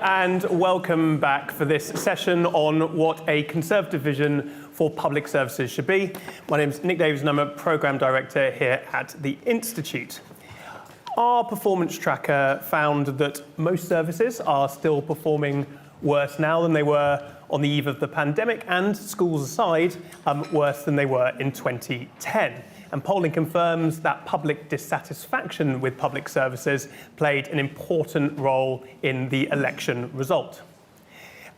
and welcome back for this session on what a Conservative vision for public services should be. My name's Nick Davies and I'm a Programme Director here at the Institute. Our performance tracker found that most services are still performing worse now than they were on the eve of the pandemic, and, schools aside, worse than they were in 2010. And polling confirms that public dissatisfaction with public services played an important role in the election result.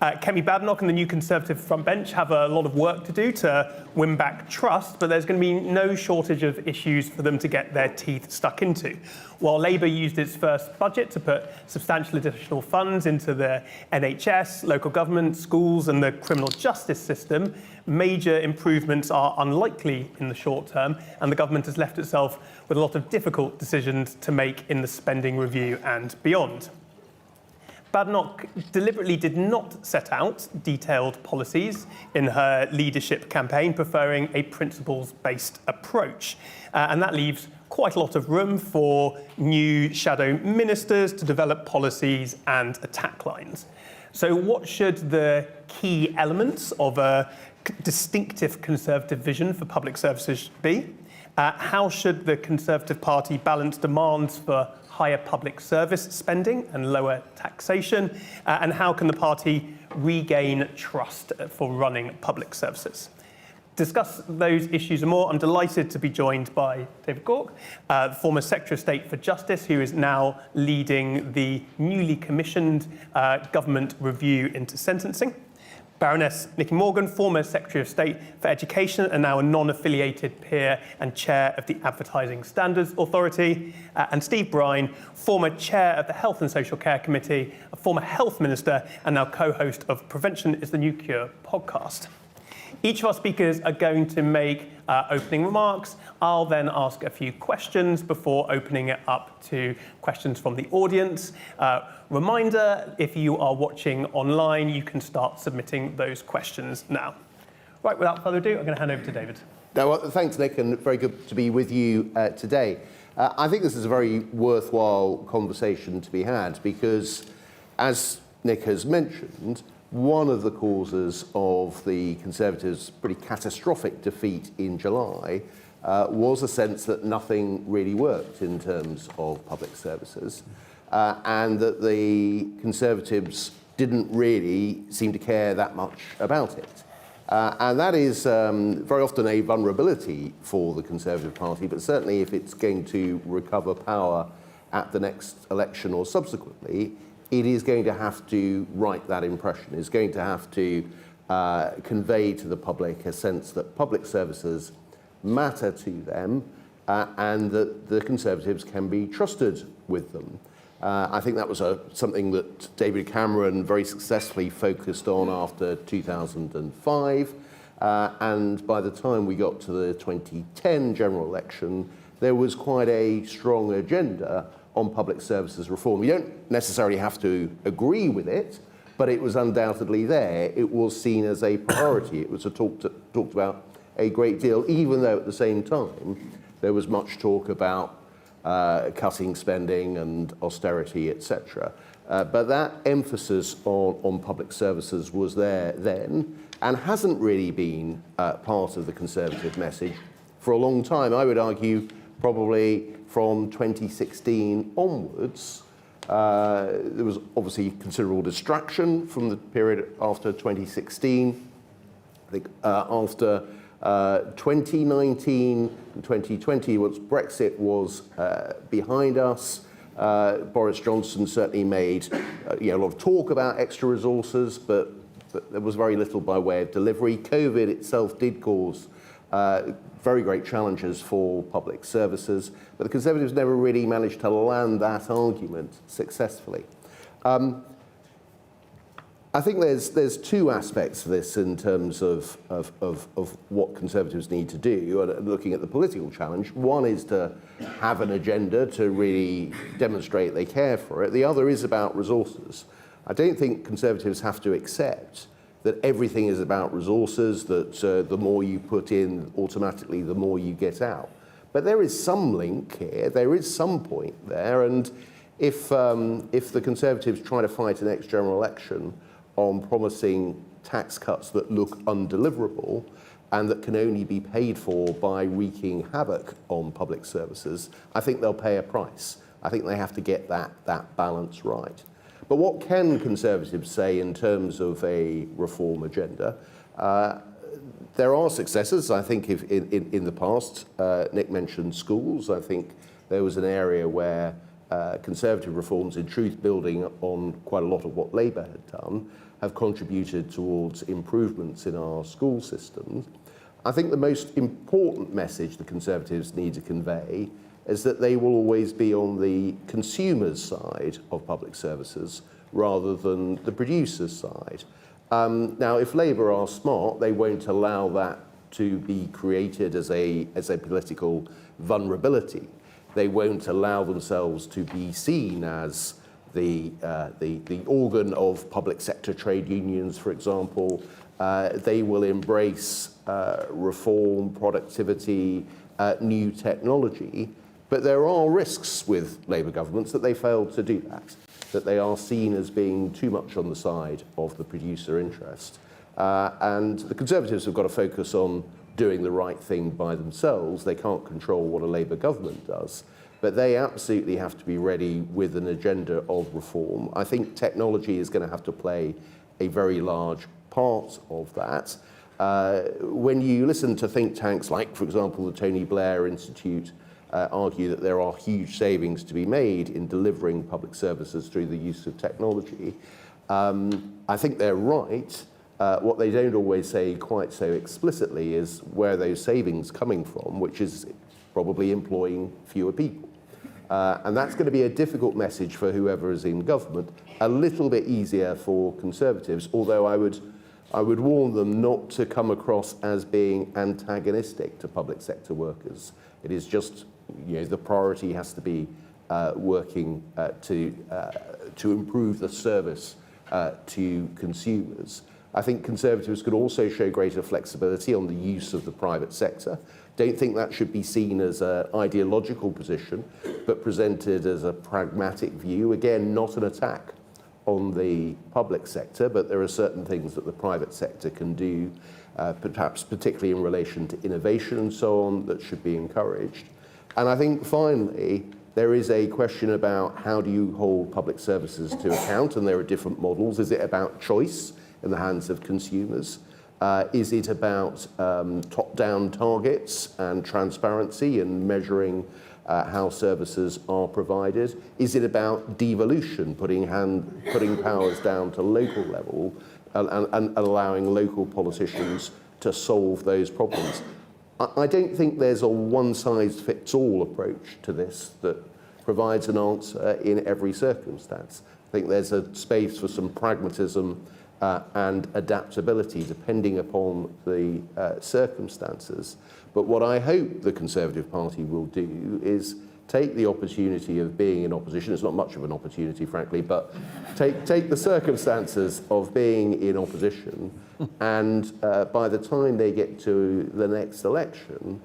Kemi Badenoch and the new Conservative frontbench have a lot of work to do to win back trust, but there's going to be no shortage of issues for them to get their teeth stuck into. While Labour used its first budget to put substantial additional funds into the NHS, local government, schools and the criminal justice system, major improvements are unlikely in the short term, and the government has left itself with a lot of difficult decisions to make in the spending review and beyond. Badenoch deliberately did not set out detailed policies in her leadership campaign, preferring a principles-based approach. And that leaves quite a lot of room for new shadow ministers to develop policies and attack lines. So what should the key elements of a distinctive Conservative vision for public services be? How should the Conservative Party balance demands for higher public service spending and lower taxation? And how can the party regain trust for running public services? To discuss those issues and more, I'm delighted to be joined by David Gauke, former Secretary of State for Justice, who is now leading the newly commissioned government review into sentencing. Baroness Nicky Morgan, former Secretary of State for Education and now a non-affiliated peer and chair of the Advertising Standards Authority. And Steve Brine, former chair of the Health and Social Care Committee, a former health minister and now co-host of Prevention is the New Cure podcast. Each of our speakers are going to make opening remarks. I'll then ask a few questions before opening it up to questions from the audience. Reminder, if you are watching online, you can start submitting those questions now. Right, without further ado, I'm going to hand over to David. Well, thanks, Nick, and very good to be with you today. I think this is a very worthwhile conversation to be had because, as Nick has mentioned, one of the causes of the Conservatives' pretty catastrophic defeat in July was a sense that nothing really worked in terms of public services, and that the Conservatives didn't really seem to care that much about it. And that is very often a vulnerability for the Conservative Party, but certainly if it's going to recover power at the next election or subsequently, it is going to have to right that impression. It's going to have to convey to the public a sense that public services matter to them and that the Conservatives can be trusted with them. I think that was something that David Cameron very successfully focused on after 2005. And by the time we got to the 2010 general election, there was quite a strong agenda on public services reform. You don't necessarily have to agree with it, but it was undoubtedly there. It was seen as a priority. It was talked about a great deal, even though at the same time there was much talk about cutting spending and austerity, etc. But that emphasis on public services was there then and hasn't really been part of the Conservative message for a long time. I would argue probably from 2016 onwards. There was obviously considerable distraction from the period after 2016. I think after 2019 and 2020, once Brexit was behind us, Boris Johnson certainly made a lot of talk about extra resources, but there was very little by way of delivery. COVID itself did cause very great challenges for public services, but the Conservatives never really managed to land that argument successfully. I think there's two aspects to this in terms of what Conservatives need to do, looking at the political challenge. One is to have an agenda to really demonstrate they care for it. The other is about resources. I don't think Conservatives have to accept that everything is about resources, that the more you put in, automatically the more you get out. But there is some link here, there is some point there, and if the Conservatives try to fight an next general election on promising tax cuts that look undeliverable and that can only be paid for by wreaking havoc on public services, I think they'll pay a price. I think they have to get that balance right. But what can Conservatives say in terms of a reform agenda? There are successes. I think in the past, Nick mentioned schools. I think there was an area where Conservative reforms, in truth, building on quite a lot of what Labour had done, have contributed towards improvements in our school systems. I think the most important message the Conservatives need to convey is that they will always be on the consumer's side of public services rather than the producer's side. Now, if Labour are smart, they won't allow that to be created as a political vulnerability. They won't allow themselves to be seen as the organ of public sector trade unions, for example. They will embrace reform, productivity, new technology. But there are risks with Labour governments that they fail to do that they are seen as being too much on the side of the producer interest. And the Conservatives have got to focus on doing the right thing by themselves. They can't control what a Labour government does, but they absolutely have to be ready with an agenda of reform. I think technology is going to have to play a very large part of that. When you listen to think tanks like, for example, the Tony Blair Institute, argue that there are huge savings to be made in delivering public services through the use of technology. I think they're right. What they don't always say quite so explicitly is where those savings coming from, which is probably employing fewer people. And that's going to be a difficult message for whoever is in government, a little bit easier for Conservatives, although I would warn them not to come across as being antagonistic to public sector workers. It is just, the priority has to be working to improve the service to consumers. I think Conservatives could also show greater flexibility on the use of the private sector. Don't think that should be seen as an ideological position, but presented as a pragmatic view. Again, not an attack on the public sector, but there are certain things that the private sector can do, perhaps particularly in relation to innovation and so on, that should be encouraged. And I think finally, there is a question about how do you hold public services to account, and there are different models. Is it about choice in the hands of consumers? Is it about top-down targets and transparency and measuring how services are provided? Is it about devolution, putting powers down to local level and allowing local politicians to solve those problems? I don't think there's a one-size-fits-all approach to this that provides an answer in every circumstance. I think there's a space for some pragmatism and adaptability depending upon the circumstances. But what I hope the Conservative Party will do is take the opportunity of being in opposition. It's not much of an opportunity, frankly, but take the circumstances of being in opposition, and by the time they get to the next election,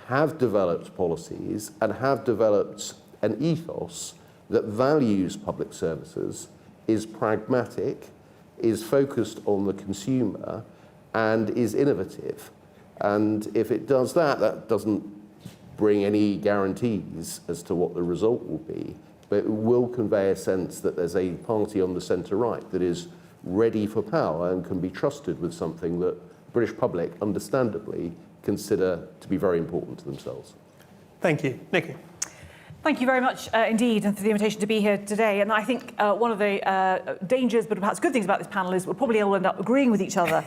have developed policies and have developed an ethos that values public services, is pragmatic, is focused on the consumer, and is innovative. And if it does that, that doesn't bring any guarantees as to what the result will be, but it will convey a sense that there's a party on the centre-right that is ready for power and can be trusted with something that the British public, understandably, consider to be very important to themselves. Thank you. Nicky. Thank you very much indeed, and for the invitation to be here today. And I think one of the dangers, but perhaps good things about this panel is we'll probably all end up agreeing with each other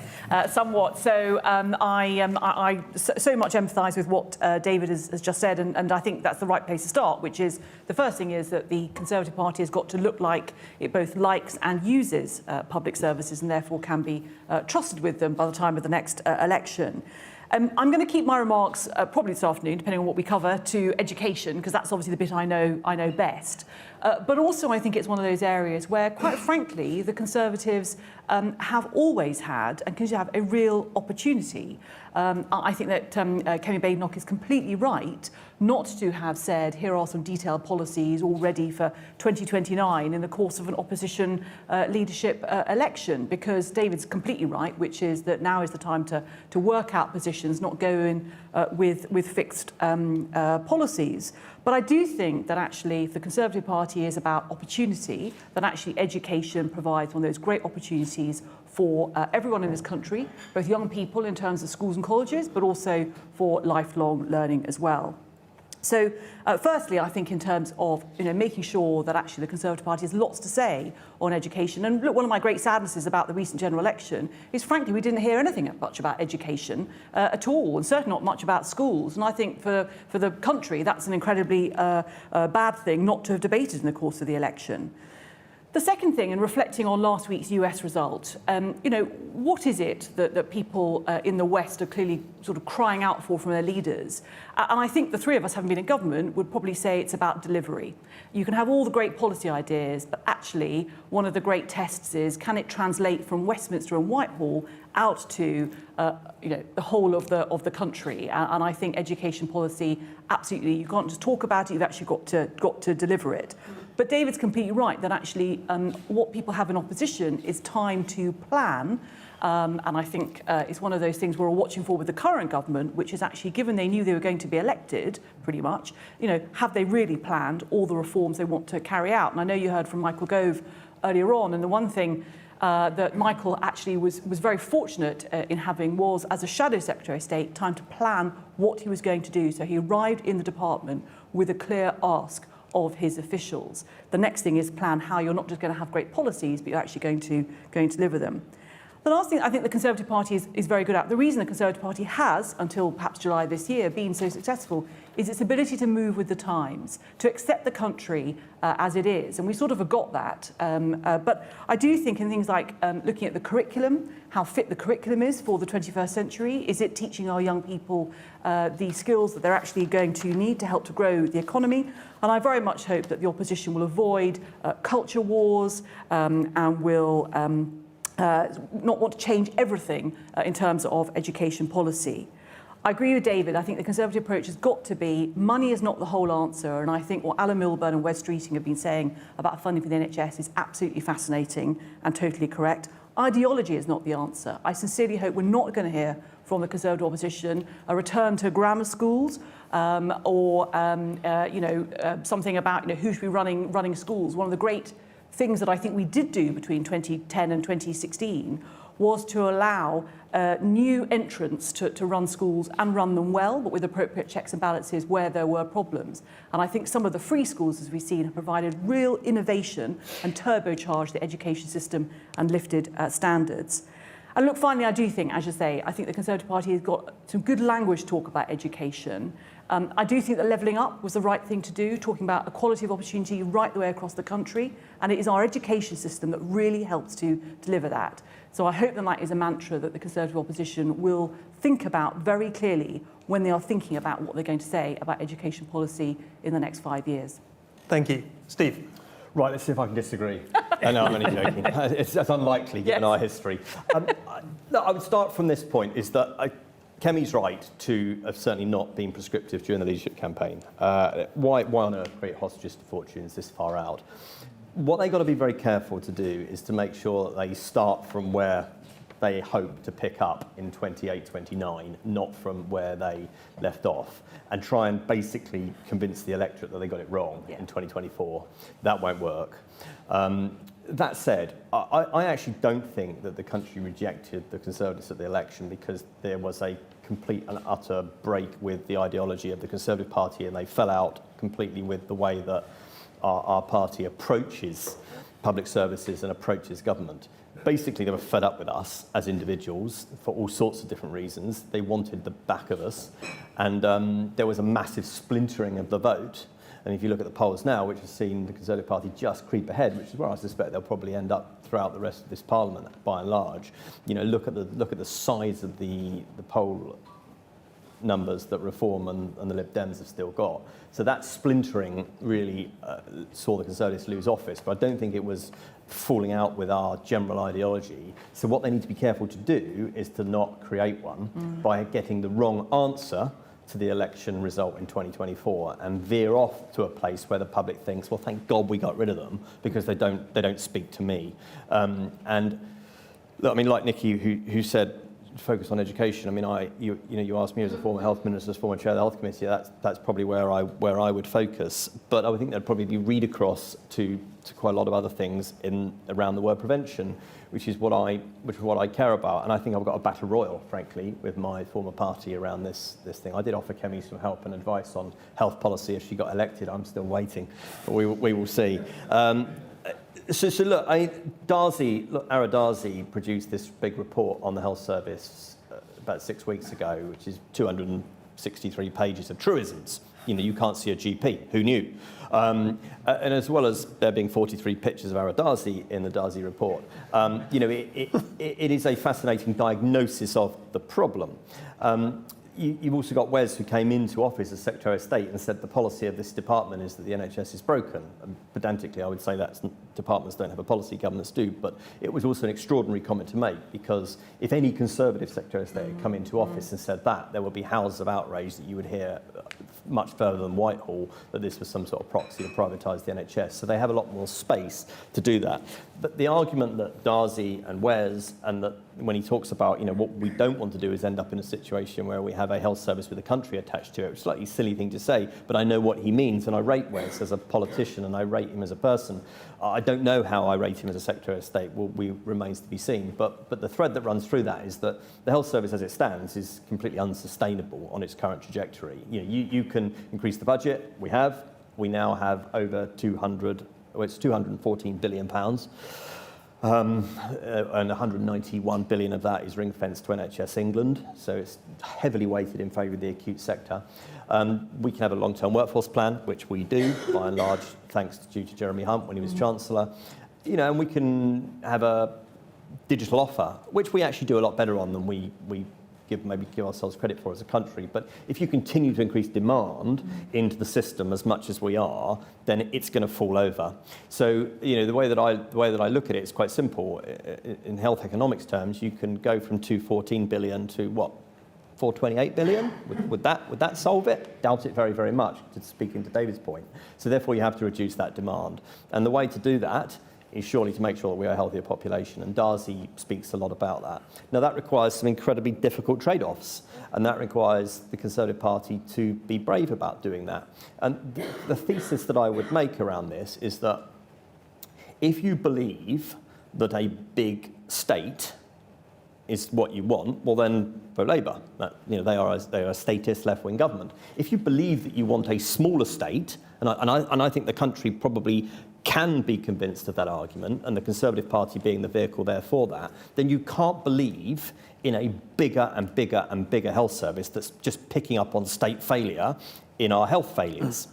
somewhat. So I so much empathise with what David has just said, and I think that's the right place to start, which is the first thing is that the Conservative Party has got to look like it both likes and uses public services and therefore can be trusted with them by the time of the next election. I'm going to keep my remarks probably this afternoon, depending on what we cover, to education, because that's obviously the bit I know best. But also, I think it's one of those areas where, quite frankly, the Conservatives have always had and continue to have a real opportunity. I think that Kemi Badenoch is completely right not to have said, here are some detailed policies all ready for 2029 in the course of an opposition leadership election, because David's completely right, which is that now is the time to work out positions, not go in with fixed policies. But I do think that actually, if the Conservative Party is about opportunity, then actually education provides one of those great opportunities for everyone in this country, both young people in terms of schools and colleges, but also for lifelong learning as well. So, firstly, I think in terms of making sure that actually the Conservative Party has lots to say on education. And look, one of my great sadnesses about the recent general election is, frankly, we didn't hear anything much about education at all, and certainly not much about schools. And I think for the country, that's an incredibly bad thing not to have debated in the course of the election. The second thing, and reflecting on last week's US result, what is it that people in the West are clearly sort of crying out for from their leaders? And I think the three of us, having been in government, would probably say it's about delivery. You can have all the great policy ideas, but actually one of the great tests is, can it translate from Westminster and Whitehall out to the whole of the country? And I think education policy, absolutely, you can't just talk about it, you've actually got to deliver it. But David's completely right that actually what people have in opposition is time to plan. And I think it's one of those things we're all watching for with the current government, which is actually, given they knew they were going to be elected, pretty much, have they really planned all the reforms they want to carry out? And I know you heard from Michael Gove earlier on, and the one thing that Michael actually was very fortunate in having was, as a Shadow Secretary of State, time to plan what he was going to do. So he arrived in the department with a clear ask of his officials. The next thing is plan how you're not just going to have great policies, but you're actually going to deliver them. The last thing I think the Conservative Party is very good at, the reason the Conservative Party has, until perhaps July this year, been so successful, is its ability to move with the times, to accept the country as it is. And we sort of forgot that. But I do think in things like looking at the curriculum, how fit the curriculum is for the 21st century. Is it teaching our young people the skills that they're actually going to need to help to grow the economy? And I very much hope that the opposition will avoid culture wars and will not want to change everything in terms of education policy. I agree with David. I think the Conservative approach has got to be money is not the whole answer. And I think what Alan Milburn and Wes Streeting have been saying about funding for the NHS is absolutely fascinating and totally correct. Ideology is not the answer. I sincerely hope we're not going to hear from the Conservative opposition a return to grammar schools or something about who should be running schools. One of the great things that I think we did do between 2010 and 2016 was to allow new entrants to run schools and run them well, but with appropriate checks and balances where there were problems. And I think some of the free schools, as we've seen, have provided real innovation and turbocharged the education system and lifted standards. And look, finally, I do think, as you say, I think the Conservative Party has got some good language to talk about education. I do think that levelling up was the right thing to do, talking about equality of opportunity right the way across the country, and it is our education system that really helps to deliver that. So I hope that is a mantra that the Conservative opposition will think about very clearly when they are thinking about what they're going to say about education policy in the next 5 years. Thank you. Steve? Right, let's see if I can disagree. No, I'm only joking. It's unlikely given our history. I would start from this point, is that Kemi's right to have certainly not been prescriptive during the leadership campaign. Why on earth create hostages to fortunes this far out? What they've got to be very careful to do is to make sure that they start from where they hope to pick up in 28, 29, not from where they left off, and try and basically convince the electorate that they got it wrong in 2024. That won't work. That said, I actually don't think that the country rejected the Conservatives at the election because there was a complete and utter break with the ideology of the Conservative Party, and they fell out completely with the way that our party approaches public services and approaches government. Basically, they were fed up with us as individuals for all sorts of different reasons. They wanted the back of us, and there was a massive splintering of the vote. And if you look at the polls now, which has seen the Conservative Party just creep ahead, which is where I suspect they'll probably end up throughout the rest of this Parliament, by and large. Look at the size of the poll numbers that Reform and the Lib Dems have still got. So that splintering really saw the Conservatives lose office, but I don't think it was falling out with our general ideology. So what they need to be careful to do is to not create one by getting the wrong answer to the election result in 2024 and veer off to a place where the public thinks, well, thank God we got rid of them because they don't speak to me. And look, I mean, like Nicky, who said, focus on education. I mean, you asked me as a former health minister, as former chair of the health committee. That's probably where I would focus. But I would think there'd probably be read across to quite a lot of other things around the word prevention, which is what I care about. And I think I've got a battle royal, frankly, with my former party around this thing. I did offer Kemi some help and advice on health policy if she got elected. I'm still waiting, but we will see. So look, Ara Darzi produced this big report on the health service about 6 weeks ago, which is 263 pages of truisms. You can't see a GP. Who knew? And as well as there being 43 pictures of Ara Darzi in the Darzi report, it is a fascinating diagnosis of the problem. You've also got Wes, who came into office as Secretary of State and said the policy of this department is that the NHS is broken. And pedantically, I would say that departments don't have a policy, governments do. But it was also an extraordinary comment to make, because if any Conservative Secretary of State had come into office and said that, there would be howls of outrage that you would hear much further than Whitehall, that this was some sort of proxy to privatise the NHS. So they have a lot more space to do that. But the argument that Darzi and Wes, and that when he talks about, what we don't want to do is end up in a situation where we have a health service with a country attached to it, which is a slightly silly thing to say, but I know what he means, and I rate Wes as a politician, and I rate him as a person. I don't know how I rate him as a Secretary of State. Remains to be seen. But the thread that runs through that is that the health service as it stands is completely unsustainable on its current trajectory. You can increase the budget. We now have over 214 billion pounds. And 191 billion of that is ring-fenced to NHS England, so it's heavily weighted in favour of the acute sector. We can have a long-term workforce plan, which we do, by and large, thanks to Jeremy Hunt when he was Chancellor. And we can have a digital offer, which we actually do a lot better on than we give ourselves credit for as a country. But if you continue to increase demand into the system as much as we are, then it's going to fall over. So the way that I look at it is quite simple. In health economics terms, you can go from 214 billion to what, 428 billion? Would that solve it? Doubt it very, very much, speaking to David's point. So therefore you have to reduce that demand. And the way to do that is surely to make sure that we are a healthier population, and Darzi speaks a lot about that. Now that requires some incredibly difficult trade-offs, and that requires the Conservative Party to be brave about doing that. And the thesis that I would make around this is that if you believe that a big state is what you want, well then vote Labour. They are a statist left-wing government. If you believe that you want a smaller state, and I think the country probably can be convinced of that argument, and the Conservative Party being the vehicle there for that, then you can't believe in a bigger and bigger and bigger health service that's just picking up on state failure in our health failures.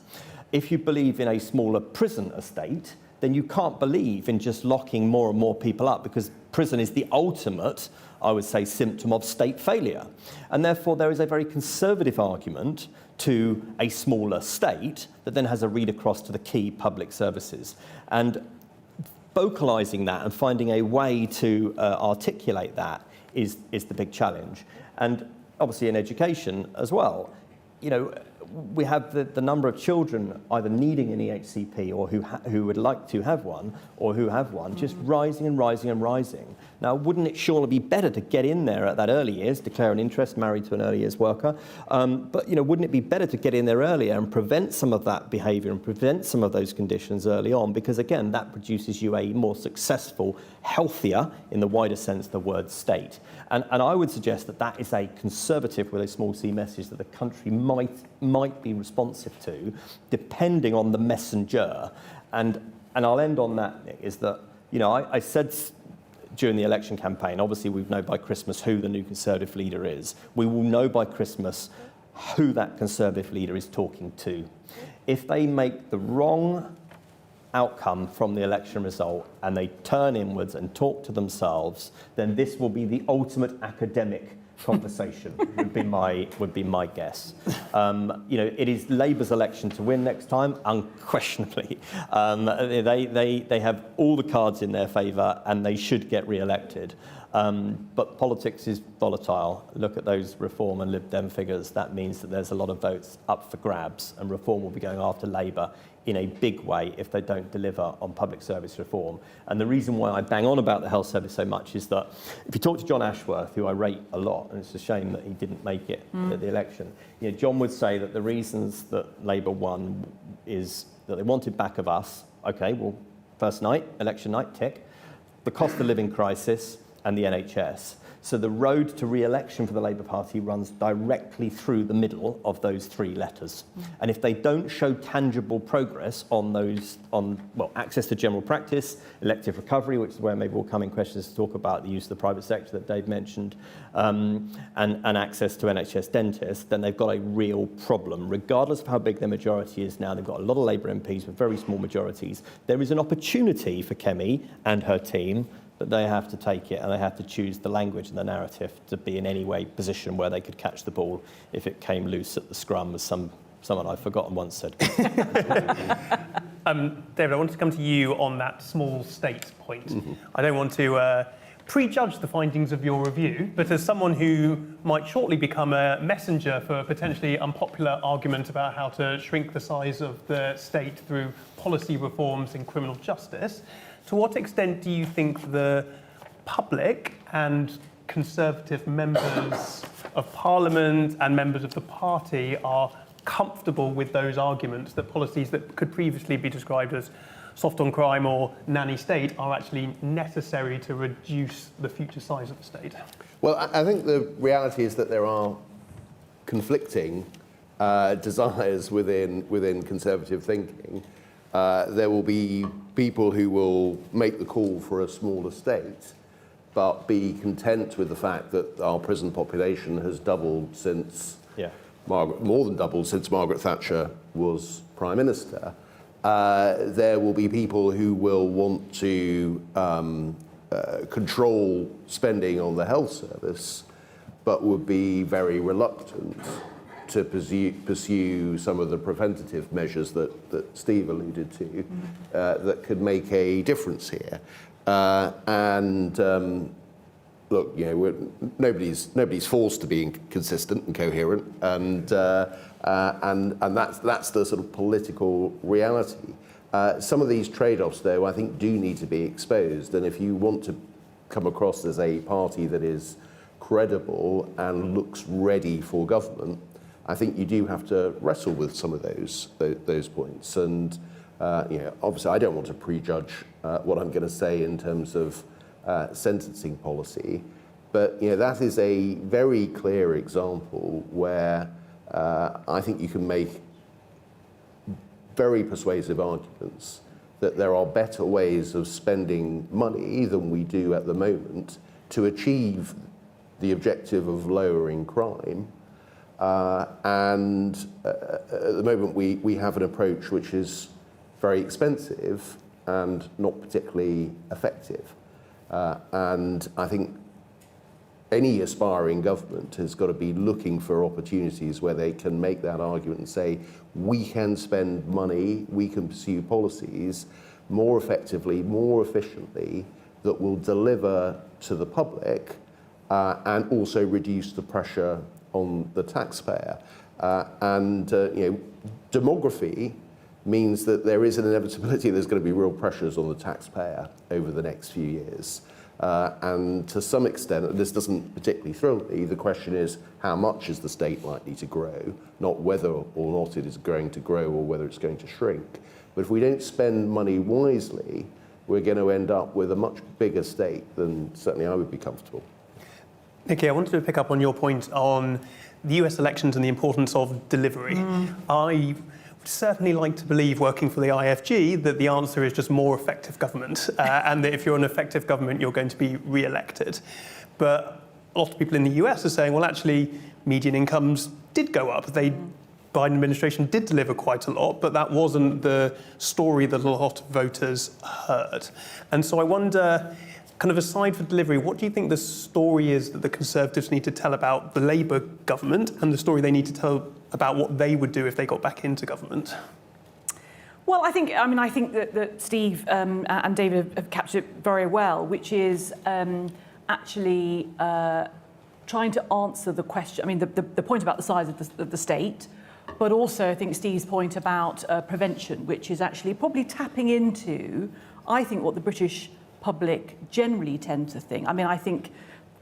If you believe in a smaller prison estate, then you can't believe in just locking more and more people up, because prison is the ultimate, I would say, symptom of state failure. And therefore there is a very conservative argument to a smaller state that then has a read across to the key public services. And vocalising that and finding a way to articulate that is the big challenge. And obviously in education as well, we have the number of children either needing an EHCP or who would like to have one, or who have one, just rising and rising and rising. Now, wouldn't it surely be better to get in there at that early years, declare an interest, married to an early years worker? But wouldn't it be better to get in there earlier and prevent some of that behaviour and prevent some of those conditions early on? Because again, that produces you a more successful, healthier, in the wider sense, the word state. And I would suggest that is a Conservative with a small c message that the country might be responsive to, depending on the messenger. And I'll end on that, Nick, is that, I said during the election campaign, obviously we know by Christmas who the new Conservative leader is. We will know by Christmas who that Conservative leader is talking to. If they make the wrong outcome from the election result and they turn inwards and talk to themselves, then this will be the ultimate academic conversation would be my guess. It is Labour's election to win next time, unquestionably. They have all the cards in their favour and they should get re-elected. But politics is volatile. Look at those Reform and Lib Dem figures. That means that there's a lot of votes up for grabs, and Reform will be going after Labour in a big way if they don't deliver on public service reform. And the reason why I bang on about the health service so much is that if you talk to John Ashworth, who I rate a lot, and it's a shame that he didn't make it at the election, John would say that the reasons that Labour won is that they wanted back of us. Okay, well, first night, election night, tick. The cost of living crisis and the NHS. So the road to re-election for the Labour Party runs directly through the middle of those three letters. And if they don't show tangible progress on those, access to general practice, elective recovery, which is where maybe we'll come in questions to talk about the use of the private sector that Dave mentioned, and access to NHS dentists, then they've got a real problem. Regardless of how big their majority is now, they've got a lot of Labour MPs with very small majorities. There is an opportunity for Kemi and her team, but they have to take it and they have to choose the language and the narrative to be in any way position where they could catch the ball if it came loose at the scrum, as someone I've forgotten once said. David, I want to come to you on that small state point. Mm-hmm. I don't want to prejudge the findings of your review, but as someone who might shortly become a messenger for a potentially unpopular argument about how to shrink the size of the state through policy reforms in criminal justice, to what extent do you think the public and Conservative members of Parliament and members of the party are comfortable with those arguments that policies that could previously be described as soft on crime or nanny state are actually necessary to reduce the future size of the state? Well, I think the reality is that there are conflicting desires within Conservative thinking. There will be people who will make the call for a smaller state, but be content with the fact that our prison population has doubled since more than doubled since Margaret Thatcher was Prime Minister. There will be people who will want to control spending on the health service, but would be very reluctant to pursue some of the preventative measures that Steve alluded to that could make a difference here. Look, nobody's forced to be consistent and coherent, and that's the sort of political reality. Some of these trade-offs, though, I think do need to be exposed, and if you want to come across as a party that is credible and looks ready for government, I think you do have to wrestle with some of those points. And obviously, I don't want to prejudge what I'm going to say in terms of sentencing policy, but that is a very clear example where I think you can make very persuasive arguments that there are better ways of spending money than we do at the moment to achieve the objective of lowering crime. And at the moment, we have an approach which is very expensive and not particularly effective. And I think any aspiring government has got to be looking for opportunities where they can make that argument and say, we can spend money, we can pursue policies more effectively, more efficiently, that will deliver to the public and also reduce the pressure on the taxpayer. Demography means that there is an inevitability there's going to be real pressures on the taxpayer over the next few years. And to some extent, and this doesn't particularly thrill me, the question is how much is the state likely to grow, not whether or not it is going to grow or whether it's going to shrink. But if we don't spend money wisely, we're going to end up with a much bigger state than certainly I would be comfortable. Nicky, I wanted to pick up on your point on the US elections and the importance of delivery. I would certainly like to believe, working for the IFG, that the answer is just more effective government, and that if you're an effective government, you're going to be re-elected. But a lot of people in the US are saying, well, actually, median incomes did go up. The Biden administration did deliver quite a lot, but that wasn't the story that a lot of voters heard. And so I wonder, kind of aside for delivery, what do you think the story is that the Conservatives need to tell about the Labour government and the story they need to tell about what they would do if they got back into government? Well, I think that Steve and David have captured it very well, which is actually trying to answer the question. I mean, the point about the size of the state, but also I think Steve's point about prevention, which is actually probably tapping into, I think, what the British public generally tend to think. I mean, I think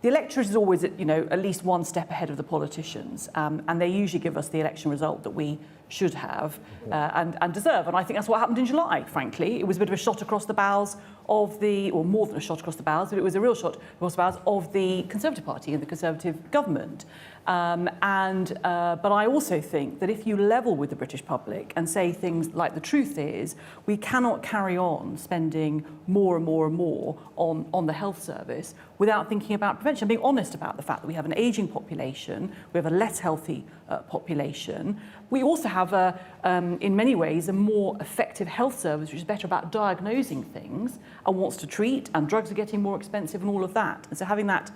the electorate is always, at least one step ahead of the politicians, and they usually give us the election result that we should have and deserve. And I think that's what happened in July, frankly. It was a bit of a shot across the bows of or more than a shot across the bows, but it was a real shot across the bows of the Conservative Party and the Conservative government. But I also think that if you level with the British public and say things like the truth is, we cannot carry on spending more and more and more on the health service without thinking about prevention, being honest about the fact that we have an ageing population, we have a less healthy population. We also have, in many ways, a more effective health service, which is better about diagnosing things and wants to treat, and drugs are getting more expensive and all of that. And so having that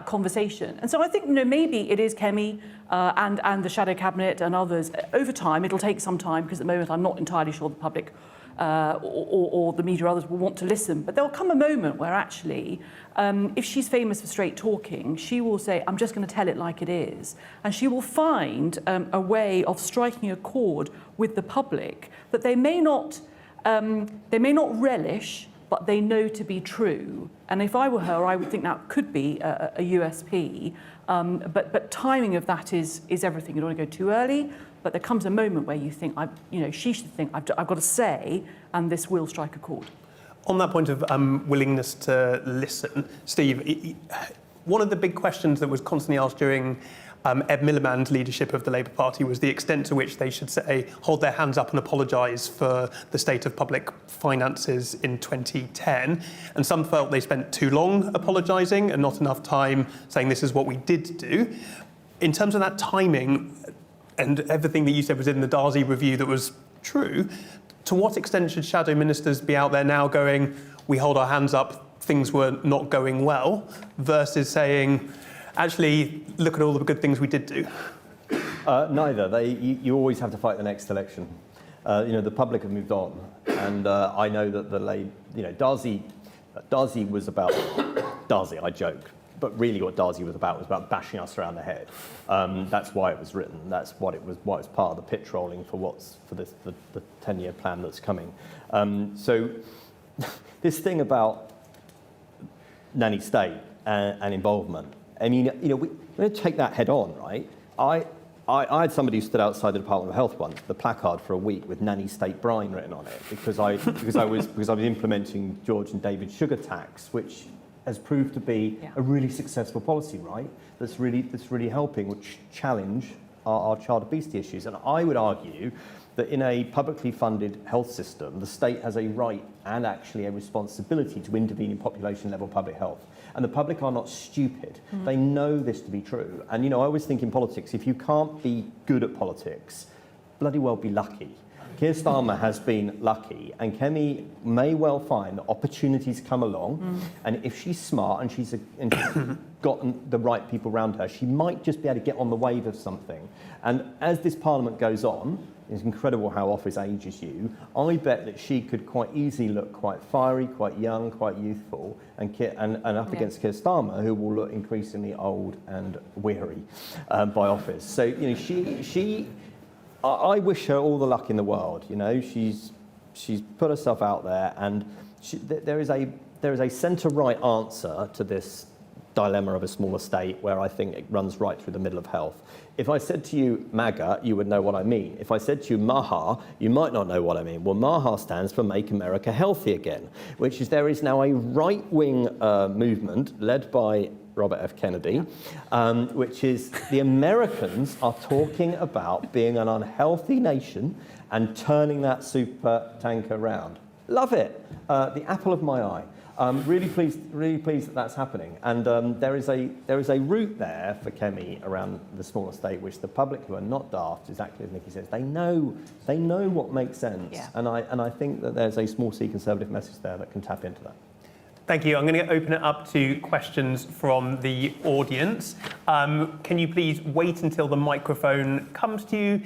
conversation. And so I think, maybe it is Kemi and the Shadow Cabinet and others. Over time, it'll take some time, because at the moment I'm not entirely sure the public or the media or others will want to listen. But there'll come a moment where actually, if she's famous for straight talking, she will say, I'm just going to tell it like it is. And she will find a way of striking a chord with the public that they may not relish, but they know to be true. And if I were her, I would think that could be a USP. But timing of that is everything. You don't want to go too early, but there comes a moment where you think, she should think, I've got to say, and this will strike a chord. On that point of willingness to listen, Steve, one of the big questions that was constantly asked during Ed Miliband's leadership of the Labour Party was the extent to which they should hold their hands up and apologise for the state of public finances in 2010. And some felt they spent too long apologising and not enough time saying this is what we did do. In terms of that timing, and everything that you said was in the Darcy review that was true, to what extent should shadow ministers be out there now going, we hold our hands up, things were not going well, versus saying, actually, look at all the good things we did do? Neither. You always have to fight the next election. The public have moved on, and I know that Darcy was about Darcy. I joke, but really, what Darcy was about bashing us around the head. That's why it was written. That's what it was. Why it's part of the pitch rolling for the 10-year plan that's coming. So, this thing about nanny state and involvement. I mean, we're going to take that head on, right? I had somebody who stood outside the Department of Health once, the placard for a week with Nanny State Brine written on it, because I was implementing George and David's sugar tax, which has proved to be a really successful policy, right? That's really helping, which challenge our child obesity issues. And I would argue that in a publicly funded health system, the state has a right and actually a responsibility to intervene in population-level public health. And the public are not stupid. They know this to be true. And, I always think in politics, if you can't be good at politics, bloody well be lucky. Keir Starmer has been lucky, and Kemi may well find that opportunities come along, and if she's smart and she's gotten the right people around her, she might just be able to get on the wave of something. And as this parliament goes on, it's incredible how office ages you. I bet that she could quite easily look quite fiery, quite young, quite youthful, and up against Keir Starmer, who will look increasingly old and weary by office. So, I wish her all the luck in the world. She's put herself out there, and there is a centre-right answer to this dilemma of a smaller state, where I think it runs right through the middle of health. If I said to you MAGA, you would know what I mean. If I said to you MAHA, you might not know what I mean. Well, MAHA stands for Make America Healthy Again, which is there is now a right-wing movement led by Robert F. Kennedy, which is the Americans are talking about being an unhealthy nation and turning that super tanker around. Love it. The apple of my eye. Really pleased that that's happening. And there is a route there for Kemi around the smaller state, which the public, who are not daft, exactly as Nicky says, they know what makes sense. Yeah. And I think that there's a small C Conservative message there that can tap into that. Thank you. I'm going to open it up to questions from the audience. Can you please wait until the microphone comes to you,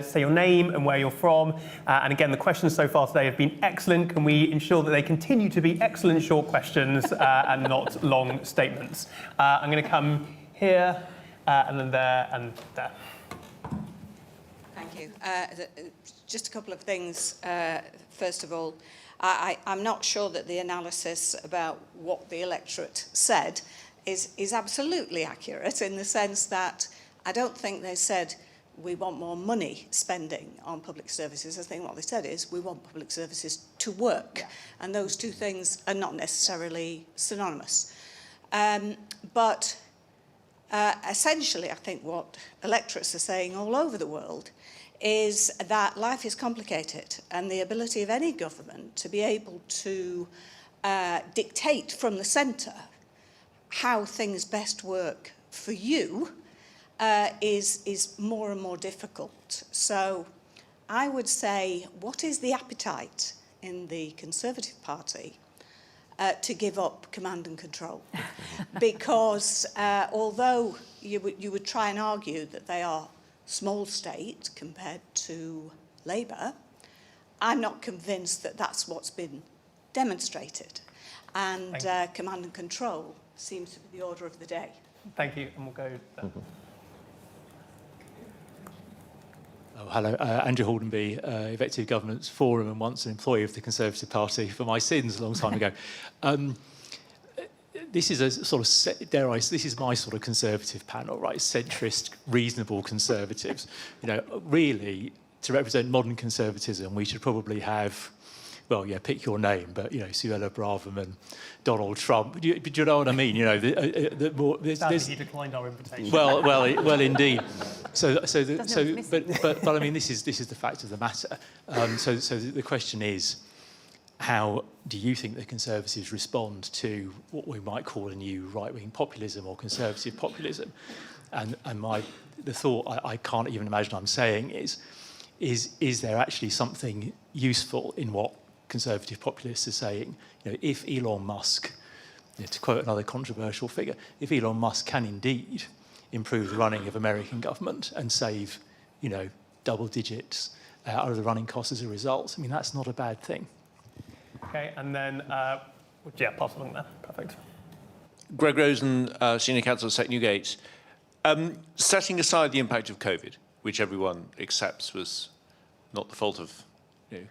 say your name and where you're from. And again, the questions so far today have been excellent. Can we ensure that they continue to be excellent short questions and not long statements? I'm going to come here and then there and there. Thank you. Just a couple of things. First of all, I'm not sure that the analysis about what the electorate said is absolutely accurate, in the sense that I don't think they said we want more money spending on public services. I think what they said is we want public services to work. Yeah. And those two things are not necessarily synonymous. But essentially, I think what electorates are saying all over the world is that life is complicated, and the ability of any government to be able to dictate from the centre how things best work for you is more and more difficult. So I would say, what is the appetite in the Conservative Party to give up command and control? Because although you would try and argue that they are small state compared to Labour, I'm not convinced that that's what's been demonstrated. And command and control seems to be the order of the day. Thank you, and we'll go there. Oh, hello, Andrew Haldenby, Effective Governance Forum, and once an employee of the Conservative Party for my sins a long time ago. This is a sort of, this is my sort of Conservative panel, right? Centrist, reasonable Conservatives. You know, really, to represent modern conservatism, we should probably have, well, yeah, pick your name, but, you know, Suella Braverman, Donald Trump. Do you know what I mean? You know, Sadly, he declined our invitation. Well, indeed. But I mean, this is the fact of the matter. So the question is, how do you think the Conservatives respond to what we might call a new right-wing populism or conservative populism? And the thought I can't even imagine I'm saying is there actually something useful in what conservative populists are saying? You know, if Elon Musk, you know, to quote another controversial figure, if Elon Musk can indeed improve the running of American government and save, you know, double digits out of the running costs as a result, I mean, that's not a bad thing. Okay, and then, yeah, pass along there. Perfect. Greg Rosen, Senior Counsel at Newgate. Setting aside the impact of COVID, which everyone accepts was not the fault of, you know,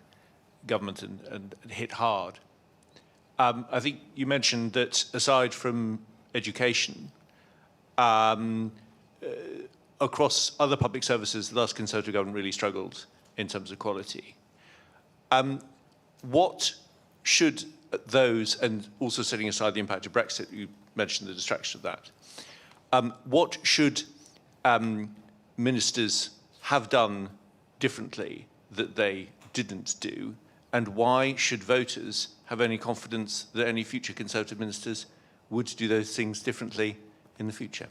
government and hit hard, I think you mentioned that aside from education, across other public services, the last Conservative government really struggled in terms of quality. What should those, and also setting aside the impact of Brexit, you mentioned the distraction of that, what should ministers have done differently that they didn't do, and why should voters have any confidence that any future Conservative ministers would do those things differently in the future?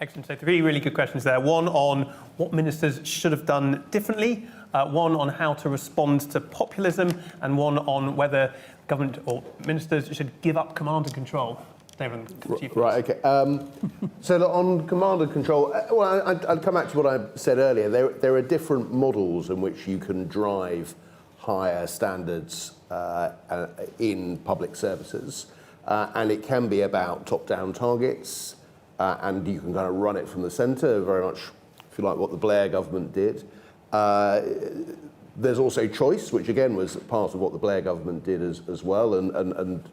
Excellent. So 3 really good questions there. One on what ministers should have done differently, one on how to respond to populism, and one on whether government or ministers should give up command and control. David, right, okay. So look, on command and control, well, I'd come back to what I said earlier. There are different models in which you can drive higher standards in public services, and it can be about top-down targets, and you can kind of run it from the centre, very much, if you like, what the Blair government did. There's also choice, which again was part of what the Blair government did as well, and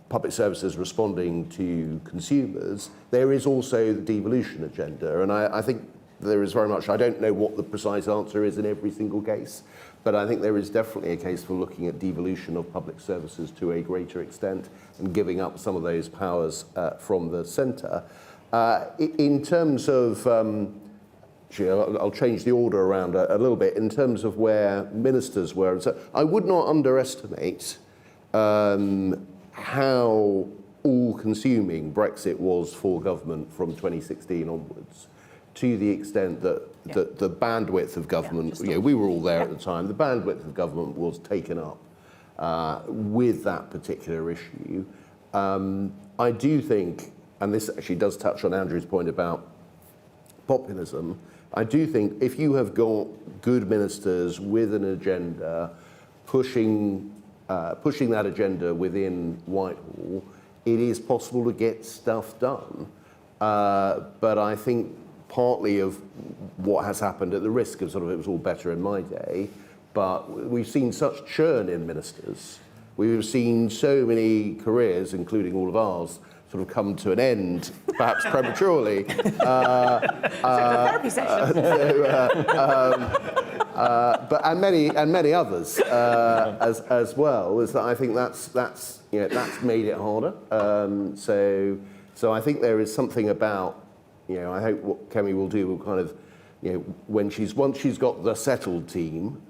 public services responding to consumers. There is also the devolution agenda, and I think there is very much, I don't know what the precise answer is in every single case, but I think there is definitely a case for looking at devolution of public services to a greater extent and giving up some of those powers from the centre. In terms of, I'll change the order around a little bit, in terms of where ministers were. So I would not underestimate how all-consuming Brexit was for government from 2016 onwards, to the extent that the bandwidth of government, we were all there at the time, the bandwidth of government was taken up with that particular issue. I do think, and this actually does touch on Andrew's point about populism, I do think if you have got good ministers with an agenda, pushing that agenda within Whitehall, it is possible to get stuff done. But I think partly of what has happened, at the risk of sort of it was all better in my day, but we've seen such churn in ministers. We've seen so many careers, including all of ours, sort of come to an end, perhaps prematurely. Therapy session. And many others as well. Is that I think that's made it harder. So I think there is something about, I hope what Kemi will do will kind of, once she's got the settled team,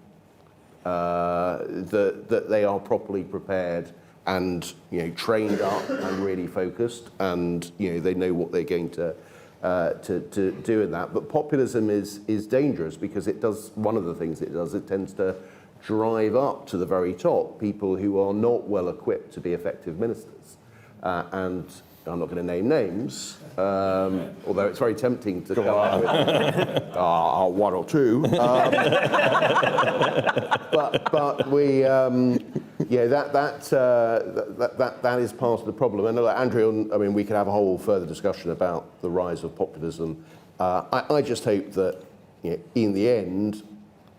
that they are properly prepared and trained up and really focused, and they know what they're going to do in that. But populism is dangerous because it does one of the things it does. It tends to drive up to the very top people who are not well equipped to be effective ministers, and I'm not going to name names, although it's very tempting to come up with one or two. But we, that is part of the problem. And Andrew, I mean, we could have a whole further discussion about the rise of populism. I just hope that, in the end,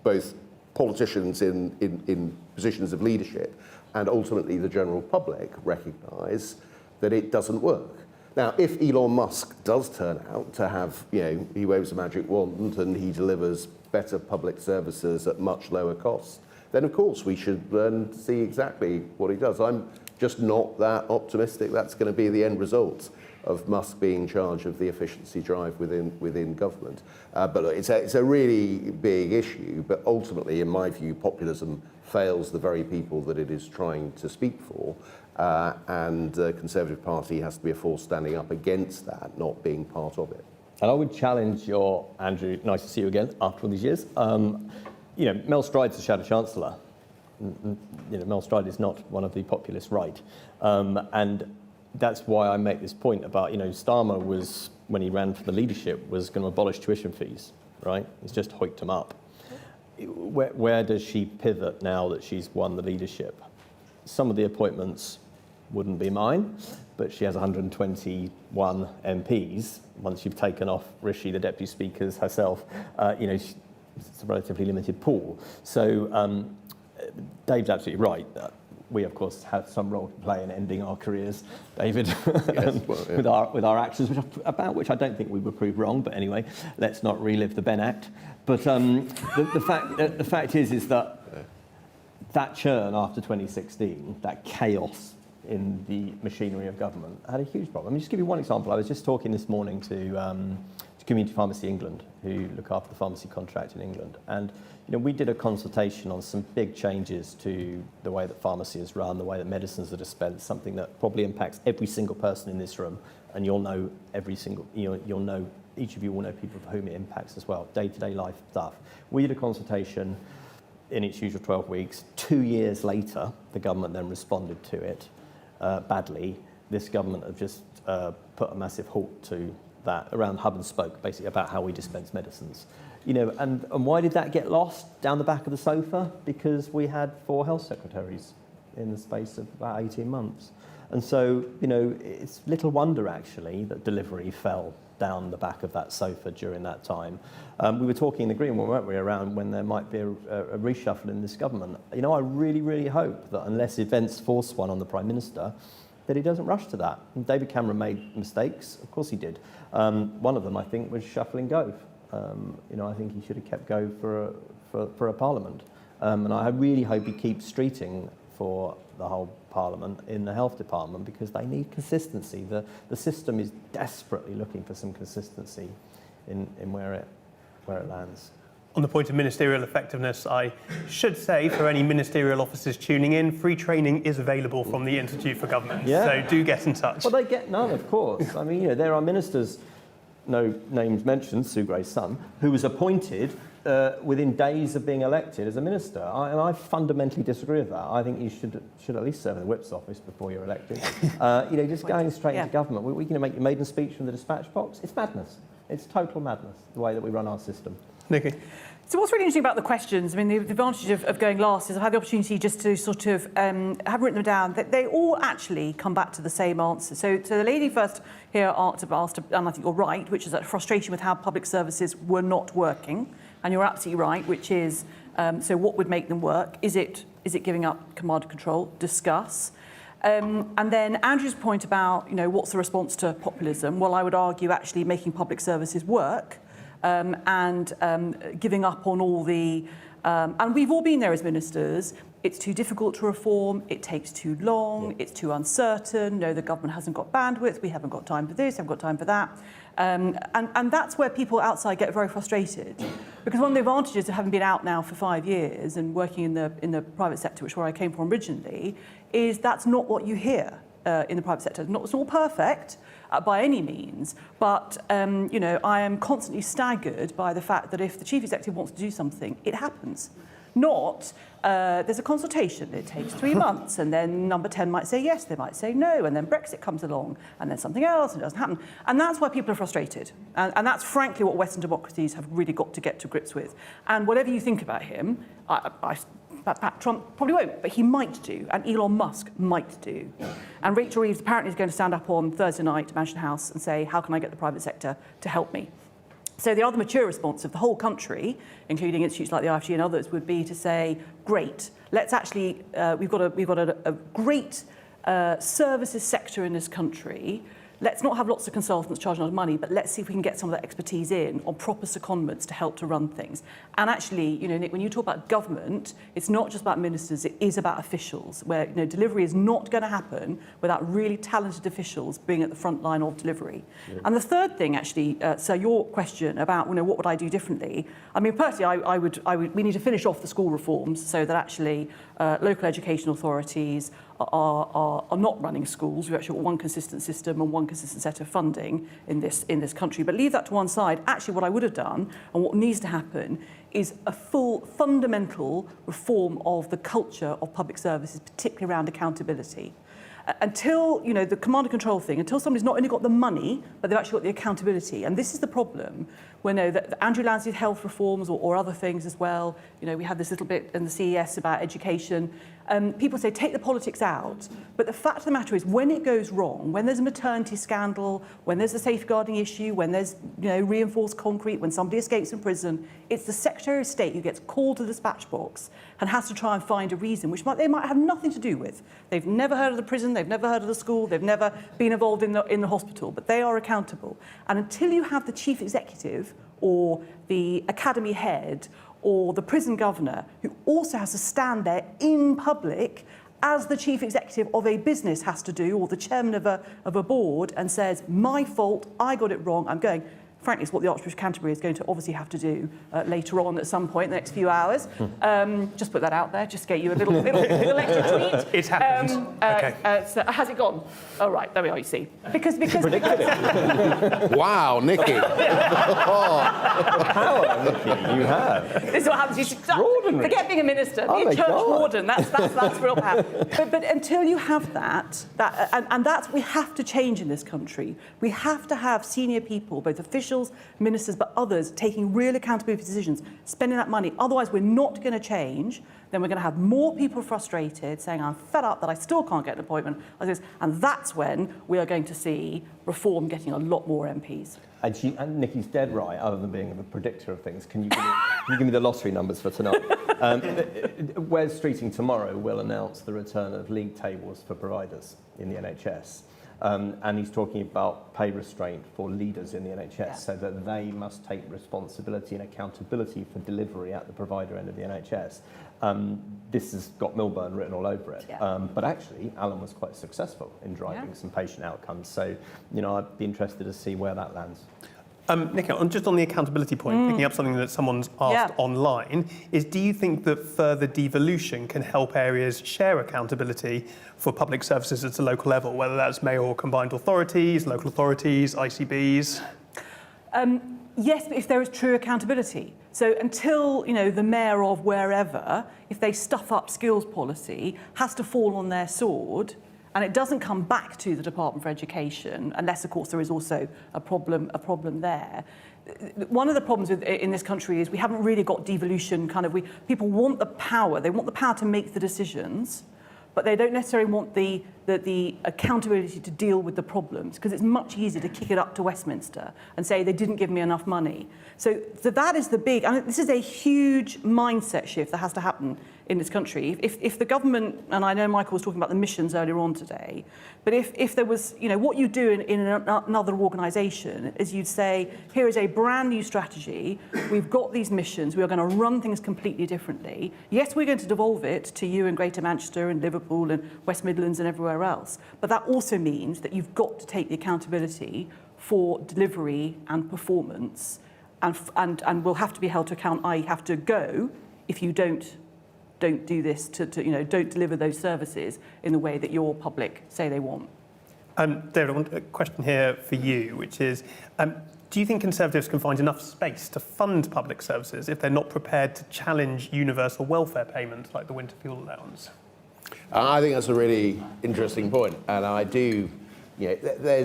both politicians in positions of leadership and ultimately the general public recognise that it doesn't work. Now, if Elon Musk does turn out to have, he waves a magic wand and he delivers better public services at much lower cost, then of course we should learn to see exactly what he does. I'm just not that optimistic that's going to be the end result of Musk being in charge of the efficiency drive within government. But look, it's a really big issue, but ultimately, in my view, populism fails the very people that it is trying to speak for. And the Conservative Party has to be a force standing up against that, not being part of it. And I would challenge Andrew, nice to see you again after all these years. Mel Stride's the Shadow Chancellor. Mel Stride is not one of the populist right. And that's why I make this point about, Starmer was, when he ran for the leadership, was going to abolish tuition fees, right? He's just hiked them up. Where does she pivot now that she's won the leadership? Some of the appointments wouldn't be mine, but she has 121 MPs. Once you've taken off Rishi, the Deputy Speakers herself, it's a relatively limited pool. So Dave's absolutely right. We, of course, have some role to play in ending our careers, David, Yes, with our actions, about which I don't think we were proved wrong. But anyway, let's not relive the Ben Act. But the fact is that churn after 2016, that chaos in the machinery of government, had a huge problem. Let me just give you one example. I was just talking this morning to Community Pharmacy England, who look after the pharmacy contract in England. And we did a consultation on some big changes to the way that pharmacy is run, the way that medicines are dispensed, something that probably impacts every single person in this room. And you'll know each of you will know people for whom it impacts as well, day-to-day life stuff. We did a consultation in its usual 12 weeks. 2 years later, the government then responded to it badly. This government have just put a massive halt to that around hub and spoke, basically about how we dispense medicines. And why did that get lost down the back of the sofa? Because we had 4 health secretaries in the space of about 18 months. And so, it's little wonder actually that delivery fell down the back of that sofa during that time. We were talking in the Green Room, weren't we, around when there might be a reshuffle in this government. I really, really hope that unless events force one on the Prime Minister, that he doesn't rush to that. And David Cameron made mistakes, of course he did. One of them, I think, was shuffling Gove. I think he should have kept Gove for a Parliament. And I really hope he keeps streeting for the whole Parliament in the Health Department, because they need consistency. The system is desperately looking for some consistency in where it lands. On the point of ministerial effectiveness, I should say, for any ministerial officers tuning in, free training is available from the Institute for Government. Yeah. So do get in touch. Well, they get none, of course. I mean, there are ministers, no names mentioned, Sue Gray's son, who was appointed within days of being elected as a minister. And I fundamentally disagree with that. I think you should at least serve in the whip's office before you're elected. Just going straight into government. We're going to make your maiden speech from the dispatch box. It's madness. It's total madness, the way that we run our system. Nicky. So what's really interesting about the questions, I mean, the advantage of going last is I've had the opportunity just to sort of have written them down. They all actually come back to the same answer. So the lady first here asked, and I think you're right, which is that frustration with how public services were not working. And you're absolutely right, which is, so what would make them work? Is it giving up command and control? Discuss. And then Andrew's point about, what's the response to populism? Well, I would argue actually making public services work and giving up on all the... and we've all been there as ministers. It's too difficult to reform. It takes too long. It's too uncertain. No, the government hasn't got bandwidth. We haven't got time for this. Haven't got time for that. And that's where people outside get very frustrated. Because one of the advantages of having been out now for 5 years and working in the private sector, which is where I came from originally, is that's not what you hear in the private sector. It's not perfect by any means, but I am constantly staggered by the fact that if the chief executive wants to do something, it happens. Not there's a consultation, it takes 3 months, and then number 10 might say yes, they might say no, and then Brexit comes along, and then something else, and it doesn't happen. And that's why people are frustrated. And that's frankly what Western democracies have really got to get to grips with. And whatever you think about him, Trump probably won't, but he might do, and Elon Musk might do. And Rachel Reeves apparently is going to stand up on Thursday night at Mansion House and say, how can I get the private sector to help me? So the other mature response of the whole country, including institutes like the IFG and others, would be to say, great, let's actually, we've got a great services sector in this country. Let's not have lots of consultants charging a lot of money, but let's see if we can get some of that expertise in on proper secondments to help to run things. And actually, Nick, when you talk about government, it's not just about ministers, it is about officials, where delivery is not going to happen without really talented officials being at the front line of delivery. Yeah. And the third thing, actually, so your question about what would I do differently? I mean, personally, I would we need to finish off the school reforms so that actually local education authorities are not running schools. We've actually got one consistent system and one consistent set of funding in this country. But leave that to one side. Actually, what I would have done and what needs to happen is a full fundamental reform of the culture of public services, particularly around accountability. Until, the command and control thing, until somebody's not only got the money, but they've actually got the accountability. And this is the problem. We know that Andrew Lansley's health reforms or other things as well. We had this little bit in the CES about education. People say, take the politics out. But the fact of the matter is, when it goes wrong, when there's a maternity scandal, when there's a safeguarding issue, when there's, reinforced concrete, when somebody escapes from prison, it's the Secretary of State who gets called to the dispatch box and has to try and find a reason, which they might have nothing to do with. They've never heard of the prison, they've never heard of the school, they've never been involved in the hospital, but they are accountable. And until you have the chief executive or the academy head or the prison governor who also has to stand there in public as the chief executive of a business has to do, or the chairman of a board, and says, my fault, I got it wrong, I'm going. Frankly, it's what the Archbishop of Canterbury is going to obviously have to do later on at some point in the next few hours. Just put that out there, just get you a little extra tweet. It's happened. Okay. So, has it gone? Oh, right, there we are, you see. Because Wow, Nicky. Power, Nicky, you have. This is what happens. You forget being a minister, be a church warden. That's real power. But until you have that we have to change in this country. We have to have senior people, both officials, ministers, but others, taking real accountability for decisions, spending that money. Otherwise, we're not going to change. Then we're going to have more people frustrated, saying, I'm fed up that I still can't get an appointment. And that's when we are going to see reform getting a lot more MPs. And Nicky's dead right, other than being a predictor of things. Can you give me the lottery numbers for tonight? Wes Streeting tomorrow will announce the return of league tables for providers in the NHS. And he's talking about pay restraint for leaders in the NHS, so that they must take responsibility and accountability for delivery at the provider end of the NHS. This has got Milburn written all over it. Yeah. But actually, Alan was quite successful in driving some patient outcomes. So, I'd be interested to see where that lands. Nicky, just on the accountability point, picking up something that someone's asked online, do you think that further devolution can help areas share accountability for public services at a local level, whether that's mayor or combined authorities, local authorities, ICBs? Yes, but if there is true accountability. So until, the mayor of wherever, if they stuff up skills policy, has to fall on their sword, and it doesn't come back to the Department for Education, unless, of course, there is also a problem there. One of the problems in this country is we haven't really got devolution. People want the power. They want the power to make the decisions, but they don't necessarily want the accountability to deal with the problems, because it's much easier to kick it up to Westminster and say they didn't give me enough money. So that is the big, and this is a huge mindset shift that has to happen in this country. If the government, and I know Michael was talking about the missions earlier on today, but if there was, what you do in another organisation is you'd say, here is a brand new strategy, we've got these missions, we are going to run things completely differently. Yes, we're going to devolve it to you in Greater Manchester and Liverpool and West Midlands and everywhere else, but that also means that you've got to take the accountability for delivery and performance, and will have to be held to account, i.e. have to go if you don't do this, don't deliver those services in the way that your public say they want. David, I want a question here for you, which is, do you think Conservatives can find enough space to fund public services if they're not prepared to challenge universal welfare payments like the winter fuel allowance? I think that's a really interesting point, and I do. There